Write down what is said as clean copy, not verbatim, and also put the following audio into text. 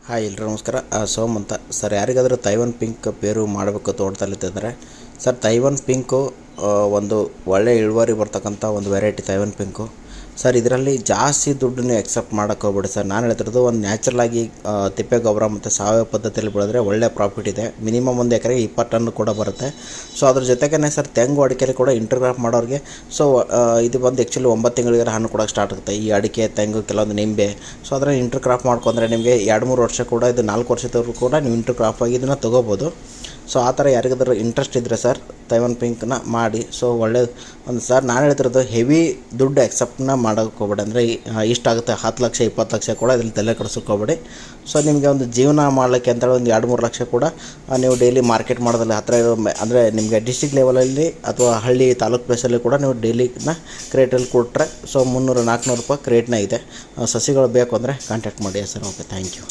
Hi ಎಲ್ರಿಗೂ ನಮಸ್ಕಾರ. ಸೋಮ್ ಅಂತ ಸರ್. ಯಾರಿಗಾದರೂ ತೈವಾನ್ ಪಿಂಕ್ ಬೇರು ಮಾಡಬೇಕು ತೋಟದಲ್ಲಿದ್ದರೆ ಸರ್, ತೈವಾನ್ ಪಿಂಕು ಒಂದು ಒಳ್ಳೆ ಇಳುವರಿ ಬರ್ತಕ್ಕಂಥ ಒಂದು ವೆರೈಟಿ ತೈವಾನ್ ಪಿಂಕು ಸರ್. ಇದರಲ್ಲಿ ಜಾಸ್ತಿ ದುಡ್ಡನ್ನು ಎಕ್ಸೆಪ್ಟ್ ಮಾಡೋಕ್ಕೆ ಹೋಗ್ಬೇಡಿ ಸರ್. ನಾನು ಹೇಳ್ತಿರೋದು ಒಂದು ನ್ಯಾಚುರಲಾಗಿ ತಿಪ್ಪೆ ಗೊಬ್ಬರ ಮತ್ತು ಸಾವಯವ ಪದ್ಧತಿಯಲ್ಲಿ ಬೆಳೆದ್ರೆ ಒಳ್ಳೆ ಪ್ರಾಫಿಟ್ ಇದೆ. ಮಿನಿಮಮ್ ಒಂದು ಎಕರೆಗೆ 20 ಟನ್ ಕೂಡ ಬರುತ್ತೆ. ಸೊ ಅದ್ರ ಜೊತೆಗೇ ಸರ್, ತೆಂಗು ಅಡಿಕೆಯಲ್ಲಿ ಕೂಡ ಇಂಟರ್ಕ್ರಾಪ್ ಮಾಡೋರಿಗೆ ಸೊ ಇದು ಬಂದು ಆ್ಯಕ್ಚುಲಿ 9 ತಿಂಗಳಿಗೆ ಹಣ್ಣು ಕೊಡೋಕ್ಕೆ ಸ್ಟಾರ್ಟ್ ಆಗುತ್ತೆ. ಈ ಅಡಿಕೆ, ತೆಂಗು, ಕೆಲವೊಂದು ನಿಂಬೆ. ಸೊ ಅದರಲ್ಲಿ ಇಂಟರ್ಕ್ರಾಪ್ ಮಾಡ್ಕೊಂಡ್ರೆ ನಿಮಗೆ 2-3 ವರ್ಷ ಕೂಡ, ಇದು 4 ವರ್ಷದವರೆಗೂ ಕೂಡ ನೀವು ಇಂಟರ್ಕ್ರಾಪ್ ಆಗಿ ಇದನ್ನು ತೊಗೋಬೋದು. ಸೊ ಆ ಥರ ಯಾರಿಗಾದ್ರೂ ಇಂಟ್ರೆಸ್ಟ್ ಇದ್ದರೆ ಸರ್, ತೈವಾನ್ ಪಿಂಕ್ನ ಮಾಡಿ. ಸೊ ಒಳ್ಳೆ ಒಂದು ಸರ್, ನಾನು ಹೇಳ್ತಿರೋದು ಹೆವಿ ದುಡ್ಡು ಎಕ್ಸೆಪ್ಟನ್ನ ಮಾಡೋಕ್ಕೆ ಹೋಗ್ಬೇಡಿ. ಅಂದರೆ ಇಷ್ಟಾಗುತ್ತೆ 10 ಲಕ್ಷ 20 ಲಕ್ಷ ಕೂಡ ಇದ್ರಲ್ಲಿ ತಲೆ ಕೆಡಿಸೋಕೆ ಹೋಗ್ಬೇಡಿ. ಸೊ ನಿಮಗೆ ಒಂದು ಜೀವನ ಮಾಡಲಿಕ್ಕೆ ಅಂತೇಳಿ ಒಂದು 2-3 ಲಕ್ಷ ಕೂಡ ನೀವು ಡೈಲಿ ಮಾರ್ಕೆಟ್ ಮಾಡೋದಲ್ಲಿ ಹತ್ತಿರ ಇರೋ ಅಂದರೆ ನಿಮಗೆ ಡಿಸ್ಟ್ರಿಕ್ಟ್ ಲೆವೆಲಲ್ಲಿ ಅಥವಾ ಹಳ್ಳಿ ತಾಲೂಕು ಪ್ಲೇಸಲ್ಲಿ ಕೂಡ ನೀವು ಡೈಲಿನ ಕ್ರೇಟಲ್ಲಿ ಕೊಟ್ಟರೆ ಸೊ 300-400 ರೂಪಾಯಿ ಕ್ರೇಟ್ನ ಇದೆ. ಸಸಿಗಳು ಬೇಕು ಅಂದರೆ ಕಾಂಟ್ಯಾಕ್ಟ್ ಮಾಡಿ ಸರ್. Okay, thank you.